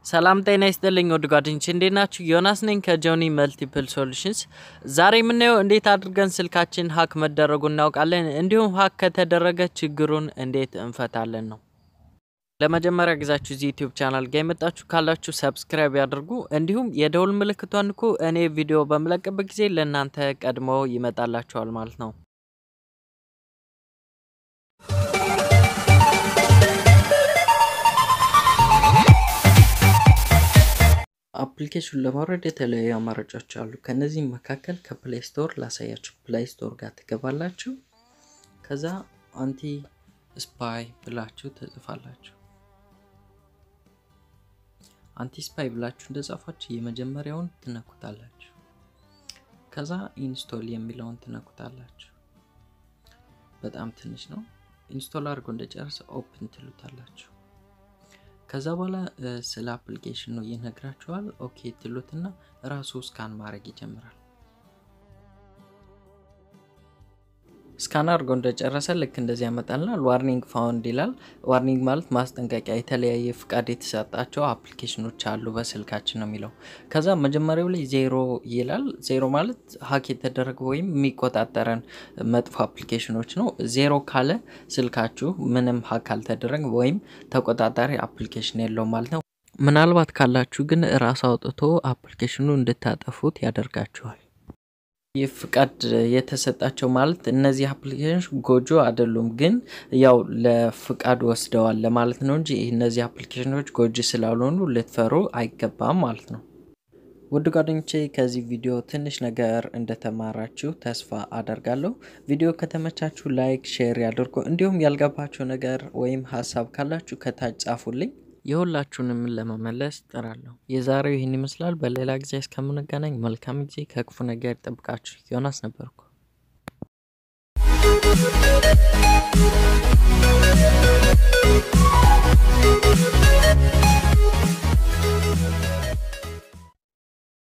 ሰላም ጤና ይስጥልኝ ወድ ጓደኞቼ እንዴት ናችሁ? ዮናስ ነኝ ከጆኒ መልቲፕል ሶሉሽንስ። ዛሬ የምናየው እንዴት አድርገን ስልካችን ሃክ መደረጉን እናውቃለን፣ እንዲሁም ሃክ ከተደረገ ችግሩን እንዴት እንፈታለን ነው። ለመጀመሪያ ጊዜያችሁ እዚህ ዩቲዩብ ቻናል ጋር የመጣችሁ ካላችሁ ሰብስክራይብ ያድርጉ፣ እንዲሁም የደውል ምልክቷን ንኩ። እኔ ቪዲዮ በመለቅበት ጊዜ ለእናንተ ቀድሞ ይመጣላችኋል ማለት ነው። አፕልኬሽን ለማውረድ የተለያዩ አማራጮች አሉ። ከነዚህ መካከል ከፕሌይ ስቶር ላሳያችሁ። ፕሌይ ስቶር ጋር ትገባላችሁ። ከዛ አንቲ ስፓይ ብላችሁ ተጽፋላችሁ። አንቲ ስፓይ ብላችሁ እንደጻፋችሁ የመጀመሪያውን ትነኩታላችሁ። ከዛ ኢንስቶል የሚለውን ትነኩታላችሁ። በጣም ትንሽ ነው። ኢንስቶል አድርጎ እንደጨረሰ ኦፕን ትሉታላችሁ። ከዛ በኋላ ስለ አፕልኬሽን ነው ይነግራችኋል። ኦኬ ትሉትና ራሱ ስካን ማድረግ ይጀምራል። ስካን አድርጎ እንደጨረሰ ልክ እንደዚህ ያመጣልናል። ዋርኒንግ ፋውንድ ይላል። ዋርኒንግ ማለት ማስጠንቀቂያ፣ የተለያየ ፍቃድ የተሰጣቸው አፕልኬሽኖች አሉ በስልካችን ነው የሚለው። ከዛ መጀመሪያው ላይ 0 ይላል። 0 ማለት ሃክ የተደረገ ወይም የሚቆጣጠረን መጥፎ አፕልኬሽኖች ነው። 0 ካለ ስልካችሁ ምንም ሃክ አልተደረገ ወይም ተቆጣጣሪ አፕልኬሽን የለውም ማለት ነው። ምናልባት ካላችሁ ግን ራስ አውጥቶ አፕልኬሽኑ እንድታጠፉት ያደርጋችኋል። የፍቃድ የተሰጣቸው ማለት እነዚህ አፕሊኬሽኖች ጎጆ አይደሉም፣ ግን ያው ለፍቃድ ወስደዋል ለማለት ነው እንጂ እነዚህ አፕሊኬሽኖች ጎጆ ስላልሆኑ ልትፈሩ አይገባም ማለት ነው። ውድ ጓደኞቼ ከዚህ ቪዲዮ ትንሽ ነገር እንደተማራችሁ ተስፋ አደርጋለሁ። ቪዲዮ ከተመቻችሁ ላይክ፣ ሼር ያድርጉ። እንዲሁም ያልገባችሁ ነገር ወይም ሐሳብ ካላችሁ ከታች ጻፉልኝ። የሁላችሁንም ለመመለስ ጥራለሁ። የዛሬው ይህን ይመስላል። በሌላ ጊዜ እስከምንገናኝ መልካም ጊዜ፣ ከክፉ ነገር ይጠብቃችሁ። ዮናስ ነበርኩ።